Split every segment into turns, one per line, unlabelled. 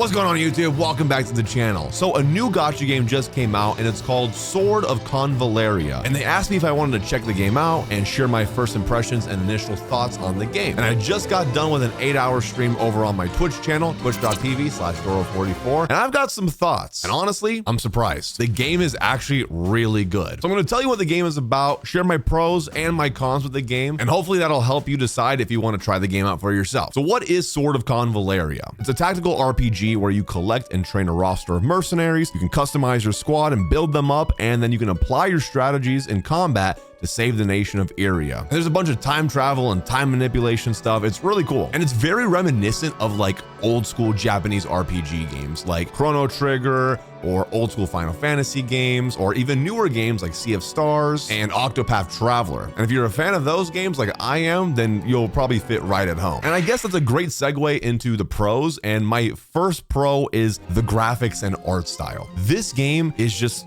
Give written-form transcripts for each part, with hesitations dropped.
What's going on YouTube? Welcome back to the channel. So a new Gacha game just came out and it's called Sword of Convallaria. And they asked me if I wanted to check the game out and share my first impressions and initial thoughts on the game. And I just got done with an 8-hour stream over on my Twitch channel, twitch.tv/Doro44. And I've got some thoughts. And honestly, I'm surprised. The game is actually really good. So I'm going to tell you what the game is about, share my pros and my cons with the game, and hopefully that'll help you decide if you want to try the game out for yourself. So what is Sword of Convallaria? It's a tactical RPG where you collect and train a roster of mercenaries. You can customize your squad and build them up, and then you can apply your strategies in combat to save the nation of Iria. And there's a bunch of time travel and time manipulation stuff. It's really cool. And it's very reminiscent of like old school Japanese RPG games like Chrono Trigger or old school Final Fantasy games, or even newer games like Sea of Stars and Octopath Traveler. And if you're a fan of those games like I am, then you'll probably fit right at home. And I guess that's a great segue into the pros. And my first pro is the graphics and art style. This game is just,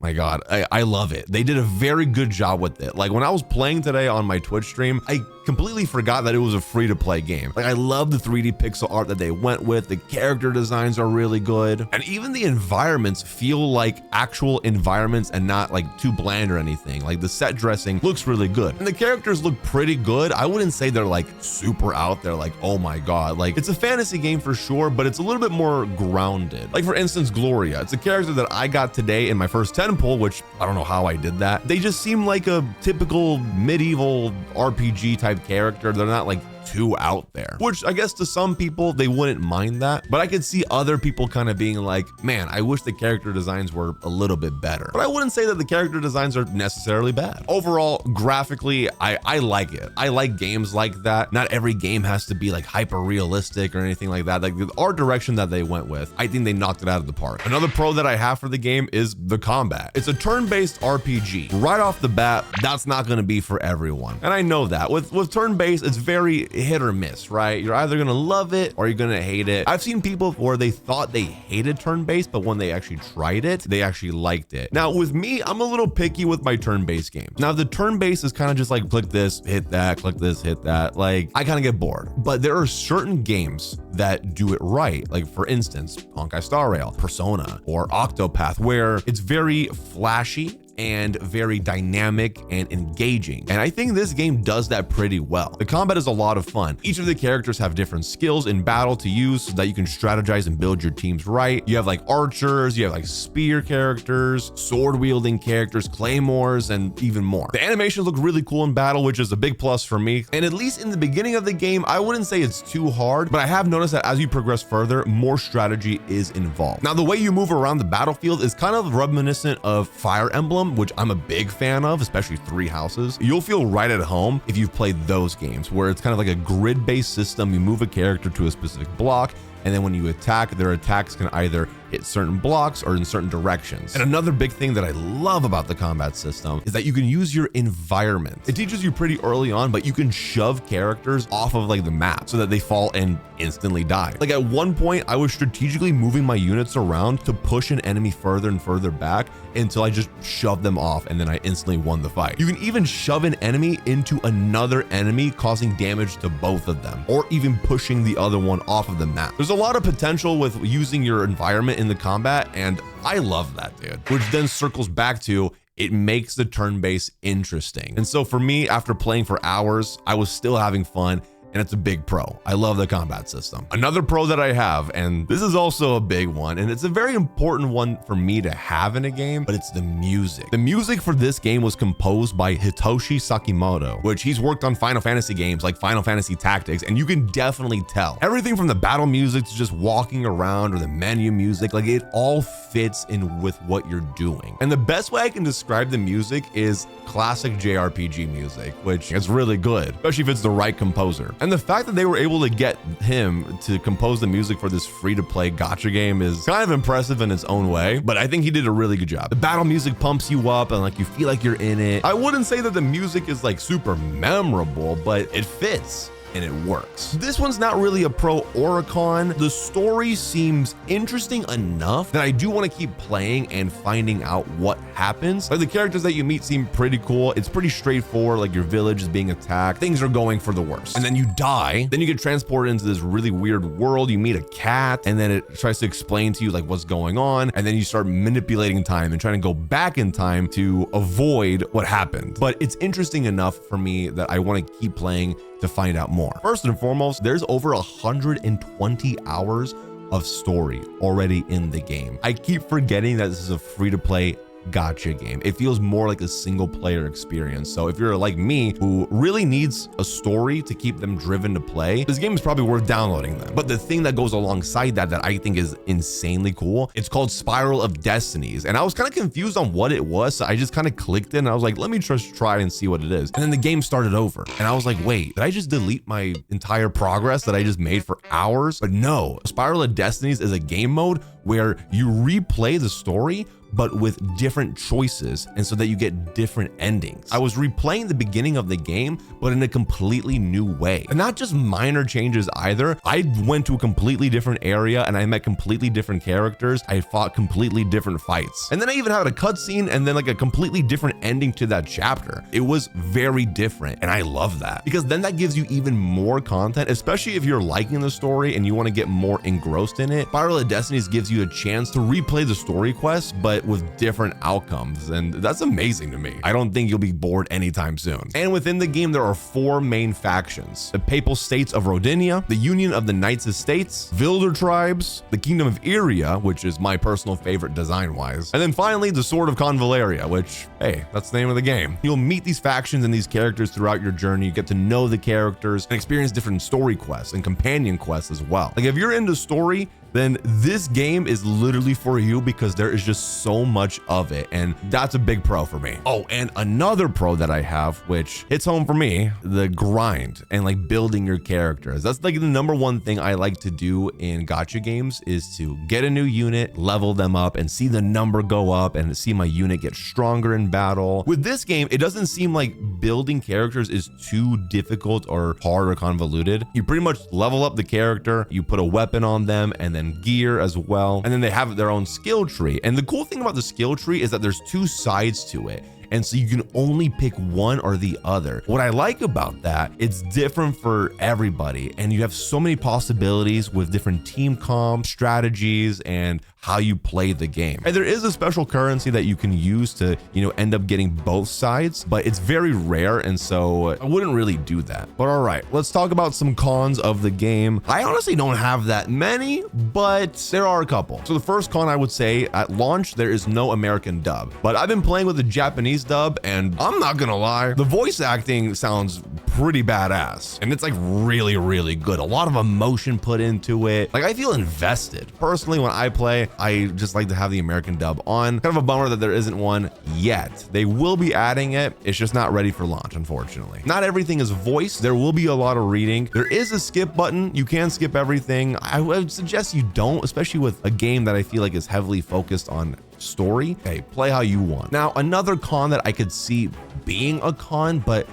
my God, I love it. They did a very good job with it. Like when I was playing today on my Twitch stream, I completely forgot that it was a free-to-play game. Like I love the 3D pixel art that they went with. The character designs are really good. And even the environments feel like actual environments and not like too bland or anything. Like the set dressing looks really good. And the characters look pretty good. I wouldn't say they're like super out there, like, oh my God. Like it's a fantasy game for sure, but it's a little bit more grounded. Like for instance, Gloria. It's a character that I got today in my first 10 pull, which I don't know how I did that. They just seem like a typical medieval RPG type character. They're not like too out there, which I guess to some people they wouldn't mind that, but I could see other people kind of being like, man, I wish the character designs were a little bit better. But I wouldn't say that the character designs are necessarily bad. Overall, graphically, I like it. I like games like that. Not every game has to be like hyper realistic or anything like that. Like the art direction that they went with, I think they knocked it out of the park. Another pro that I have for the game is the combat. It's a turn-based RPG. Right off the bat, that's not going to be for everyone. And I know that with turn-based, it's very hit or miss, right? You're either gonna love it or you're gonna hate it. I've seen people where they thought they hated turn-based, but when they actually tried it, they actually liked it. Now with me, I'm a little picky with my turn-based games. Now the turn-based is kind of just like click this, hit that, click this, hit that. Like I kind of get bored, but there are certain games that do it right. Like for instance, Honkai Star Rail, Persona, or Octopath, where it's very flashy and very dynamic and engaging. And I think this game does that pretty well. The combat is a lot of fun. Each of the characters have different skills in battle to use so that you can strategize and build your teams right. You have like archers, you have like spear characters, sword wielding characters, claymores, and even more. The animations look really cool in battle, which is a big plus for me. And at least in the beginning of the game, I wouldn't say it's too hard, but I have noticed that as you progress further, more strategy is involved. Now, the way you move around the battlefield is kind of reminiscent of Fire Emblem, which I'm a big fan of, especially Three Houses. You'll feel right at home if you've played those games where it's kind of like a grid-based system. You move a character to a specific block, and then when you attack, their attacks can either hit certain blocks or in certain directions. And another big thing that I love about the combat system is that you can use your environment. It teaches you pretty early on, but you can shove characters off of like the map so that they fall and instantly die. Like at one point, I was strategically moving my units around to push an enemy further and further back until I just shoved them off, and then I instantly won the fight. You can even shove an enemy into another enemy, causing damage to both of them, or even pushing the other one off of the map. There's a lot of potential with using your environment in the combat, and I love that, dude. Which then circles back to it makes the turn-based interesting. And so for me, after playing for hours, I was still having fun, and it's a big pro. I love the combat system. Another pro that I have, and this is also a big one, and it's a very important one for me to have in a game, but it's the music. The music for this game was composed by Hitoshi Sakimoto, which he's worked on Final Fantasy games like Final Fantasy Tactics, and you can definitely tell. Everything from the battle music to just walking around or the menu music, like it all fits in with what you're doing. And the best way I can describe the music is classic JRPG music, which is really good, especially if it's the right composer. And the fact that they were able to get him to compose the music for this free-to-play gacha game is kind of impressive in its own way, but I think he did a really good job. The battle music pumps you up and like you feel like you're in it. I wouldn't say that the music is like super memorable, but it fits. and it works. This one's not really a pro or a con. The story seems interesting enough that I do want to keep playing and finding out what happens. Like the characters that you meet seem pretty cool. It's pretty straightforward. Like your village is being attacked. Things are going for the worst. And then you die. Then you get transported into this really weird world. You meet a cat and then it tries to explain to you like what's going on. And then you start manipulating time and trying to go back in time to avoid what happened. But it's interesting enough for me that I want to keep playing to find out more. First and foremost, there's over 120 hours of story already in the game. I keep forgetting that this is a free-to-play gacha game. It feels more like a single player experience. So if you're like me who really needs a story to keep them driven to play, this game is probably worth downloading them. But the thing that goes alongside that I think is insanely cool, it's called Spiral of Destinies. And I was kind of confused on what it was. So I just kind of clicked it and I was like, let me just try and see what it is. And then the game started over. And I was like, wait, did I just delete my entire progress that I just made for hours? But no, Spiral of Destinies is a game mode where you replay the story but with different choices, and so that you get different endings. I was replaying the beginning of the game, but in a completely new way. And not just minor changes either. I went to a completely different area and I met completely different characters. I fought completely different fights. And then I even had a cutscene and then like a completely different ending to that chapter. It was very different. And I love that because then that gives you even more content, especially if you're liking the story and you want to get more engrossed in it. Spiral of Destinies gives you a chance to replay the story quest, but with different outcomes, and that's amazing to me. I don't think you'll be bored anytime soon. And within the game, there are 4 main factions: the Papal States of Rodinia, the Union of the Knights Estates, Vilder Tribes, the Kingdom of Iria, which is my personal favorite design-wise, and then finally the Sword of Convallaria, which, hey, that's the name of the game. You'll meet these factions and these characters throughout your journey. You get to know the characters and experience different story quests and companion quests as well. Like if you're into story, then this game is literally for you because there is just so much of it, and that's a big pro for me. Oh, and another pro that I have, which hits home for me, the grind and like building your characters. That's like the #1 thing I like to do in gacha games, is to get a new unit, level them up, and see the number go up and see my unit get stronger in battle. With this game, it doesn't seem like building characters is too difficult or hard or convoluted. You pretty much level up the character, you put a weapon on them, and then gear as well, and then they have their own skill tree. And the cool thing about the skill tree is that there's 2 sides to it, and so you can only pick one or the other. What I like about that, it's different for everybody, and you have so many possibilities with different team comp strategies and how you play the game. And there is a special currency that you can use to, end up getting both sides, but it's very rare, and so I wouldn't really do that. But all right, let's talk about some cons of the game. I honestly don't have that many, but there are a couple. So the first con I would say, at launch, there is no American dub, but I've been playing with the Japanese dub, and I'm not gonna lie, the voice acting sounds pretty badass, and it's like really, really good. A lot of emotion put into it. Like I feel invested. Personally, when I play, I just like to have the American dub on. Kind of a bummer that there isn't one yet. They will be adding it. It's just not ready for launch, unfortunately. Not everything is voiced. There will be a lot of reading. There is a skip button. You can skip everything. I would suggest you don't, especially with a game that I feel like is heavily focused on story. Hey, play how you want. Now, another con that I could see being a con, but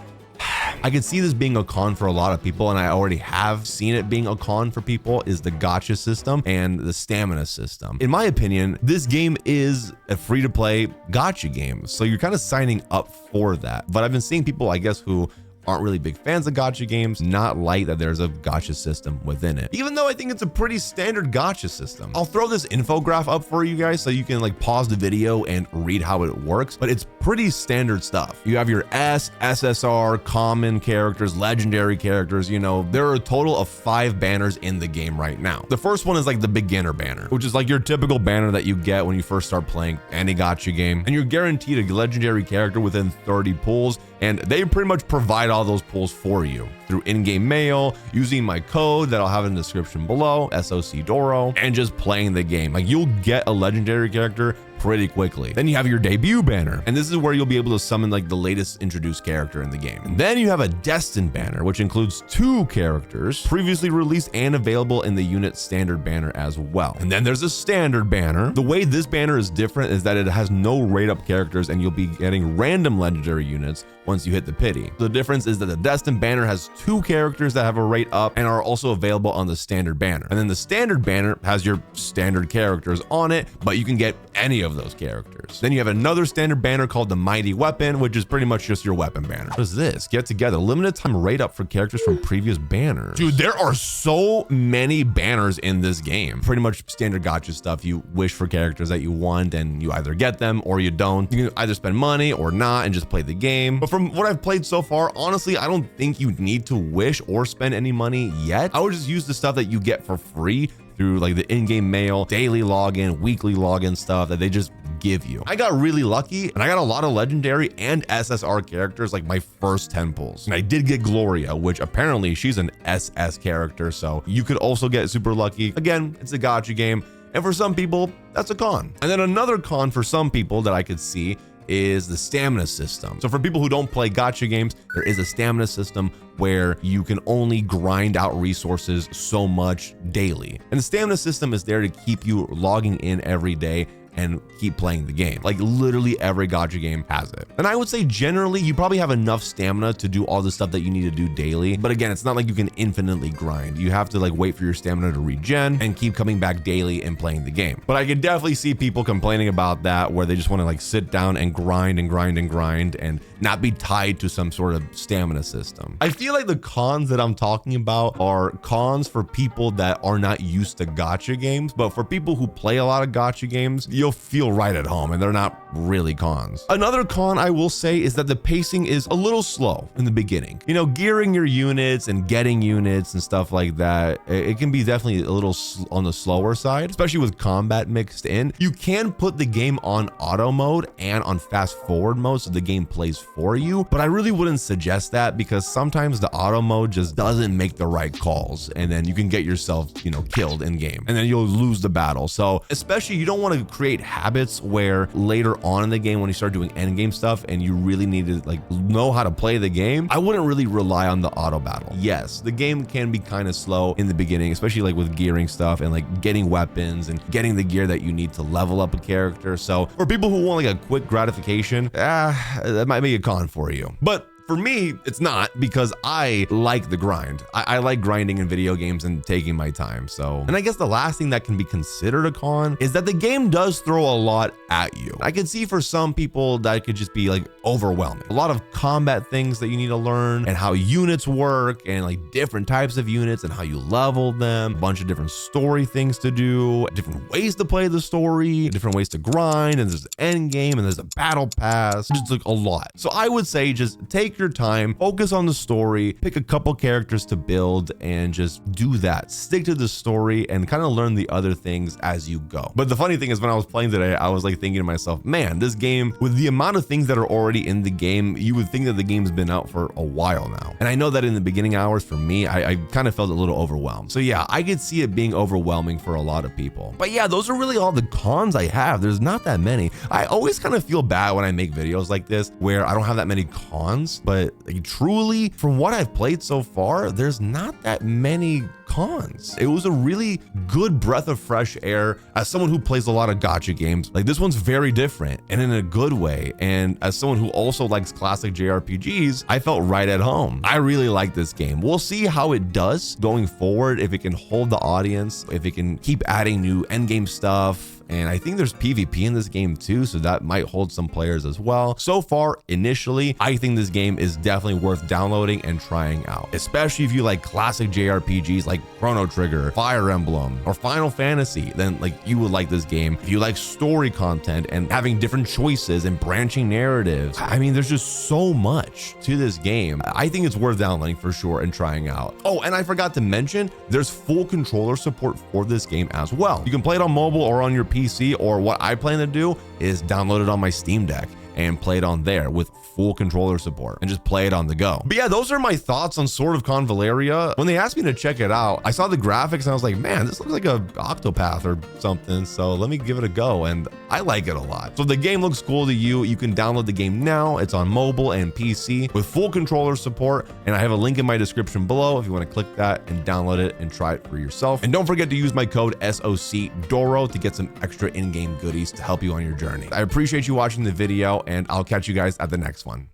I could see this being a con for a lot of people, and I already have seen it being a con for people, is the gacha system and the stamina system. In my opinion, this game is a free-to-play gacha game, so you're kind of signing up for that. But I've been seeing people, I guess, who aren't really big fans of gacha games not like that there's a gacha system within it, even though I think it's a pretty standard gacha system. I'll throw this infograph up for you guys so you can like pause the video and read how it works, but it's pretty standard stuff. You have your S, SSR, common characters, legendary characters. There are a total of 5 banners in the game right now. The first one is like the beginner banner, which is like your typical banner that you get when you first start playing any gacha game, and you're guaranteed a legendary character within 30 pulls, and they pretty much provide all those pulls for you through in-game mail, using my code that I'll have in the description below, SOCDORO, and just playing the game. Like you'll get a legendary character pretty quickly. Then you have your debut banner, and this is where you'll be able to summon like the latest introduced character in the game. And then you have a destined banner, which includes 2 characters previously released and available in the unit standard banner as well. And then there's a standard banner. The way this banner is different is that it has no rate up characters, and you'll be getting random legendary units once you hit the pity. The difference is that the destined banner has 2 characters that have a rate up and are also available on the standard banner. And then the standard banner has your standard characters on it, but you can get any of those characters. Then you have another standard banner called the Mighty Weapon, which is pretty much just your weapon banner. What is this? Get together. Limited time rate up for characters from previous banners. Dude, there are so many banners in this game. Pretty much standard gacha stuff. You wish for characters that you want and you either get them or you don't. You can either spend money or not and just play the game. But from what I've played so far, honestly, I don't think you need to wish or spend any money yet. I would just use the stuff that you get for free through like the in-game mail, daily login, weekly login stuff that they just give you. I got really lucky and I got a lot of legendary and SSR characters like my first 10 pulls. And I did get Gloria, which apparently she's an SS character, so you could also get super lucky. Again, it's a gacha game, and for some people, that's a con. And then another con for some people that I could see is the stamina system. So for people who don't play gacha games, there is a stamina system where you can only grind out resources so much daily. And the stamina system is there to keep you logging in every day and keep playing the game. Like literally every gacha game has it. And I would say generally you probably have enough stamina to do all the stuff that you need to do daily. But again, it's not like you can infinitely grind. You have to like wait for your stamina to regen and keep coming back daily and playing the game. But I could definitely see people complaining about that, where they just want to like sit down and grind and grind and grind and not be tied to some sort of stamina system. I feel like the cons that I'm talking about are cons for people that are not used to gacha games, but for people who play a lot of gacha games, you'll feel right at home and they're not really cons. Another con I will say is that the pacing is a little slow in the beginning. You know, gearing your units and getting units and stuff like that, it can be definitely a little on the slower side, especially with combat mixed in. You can put the game on auto mode and on fast forward mode so the game plays for you, but I really wouldn't suggest that because sometimes the auto mode just doesn't make the right calls and then you can get yourself, you know, killed in game and then you'll lose the battle. So especially you don't want to create habits where later on in the game when you start doing end game stuff and you really need to like know how to play the game, I wouldn't really rely on the auto battle. Yes, the game can be kind of slow in the beginning, especially like with gearing stuff and like getting weapons and getting the gear that you need to level up a character. So for people who want like a quick gratification, that might be a con for you. But for me, it's not, because I like the grind. I like grinding in video games and taking my time. So, and I guess the last thing that can be considered a con is that the game does throw a lot at you. I can see for some people that could just be like overwhelming. A lot of combat things that you need to learn and how units work and like different types of units and how you level them, a bunch of different story things to do, different ways to play the story, different ways to grind, and there's an end game and there's a battle pass, just like a lot. So I would say just take your time, focus on the story, pick a couple characters to build and just do that. Stick to the story and kind of learn the other things as you go. But the funny thing is when I was playing today, I was like thinking to myself, man, this game, with the amount of things that are already in the game, you would think that the game's been out for a while now. And I know that in the beginning hours for me, I kind of felt a little overwhelmed. So yeah, I could see it being overwhelming for a lot of people. But yeah, those are really all the cons I have. There's not that many. I always kind of feel bad when I make videos like this where I don't have that many cons, but like, truly, from what I've played so far, there's not that many cons. It was a really good breath of fresh air as someone who plays a lot of gacha games. Like, this one's very different and in a good way. And as someone who also likes classic JRPGs, I felt right at home. I really like this game. We'll see how it does going forward, if it can hold the audience, if it can keep adding new endgame stuff. And I think there's PvP in this game too, so that might hold some players as well. So far, initially, I think this game is definitely worth downloading and trying out, especially if you like classic JRPGs like Chrono Trigger, Fire Emblem, or Final Fantasy. Then like you would like this game. If you like story content and having different choices and branching narratives, I mean, there's just so much to this game. I think it's worth downloading for sure and trying out. Oh, and I forgot to mention, there's full controller support for this game as well. You can play it on mobile or on your PC, or what I plan to do is download it on my Steam Deck and play it on there with full controller support and just play it on the go. But yeah, those are my thoughts on Sword of Convallaria. When they asked me to check it out, I saw the graphics and I was like, man, this looks like a Octopath or something. So let me give it a go. And I like it a lot. So if the game looks cool to you, you can download the game now. It's on mobile and PC with full controller support. And I have a link in my description below if you want to click that and download it and try it for yourself. And don't forget to use my code SOCDORO to get some extra in-game goodies to help you on your journey. I appreciate you watching the video, and I'll catch you guys at the next one.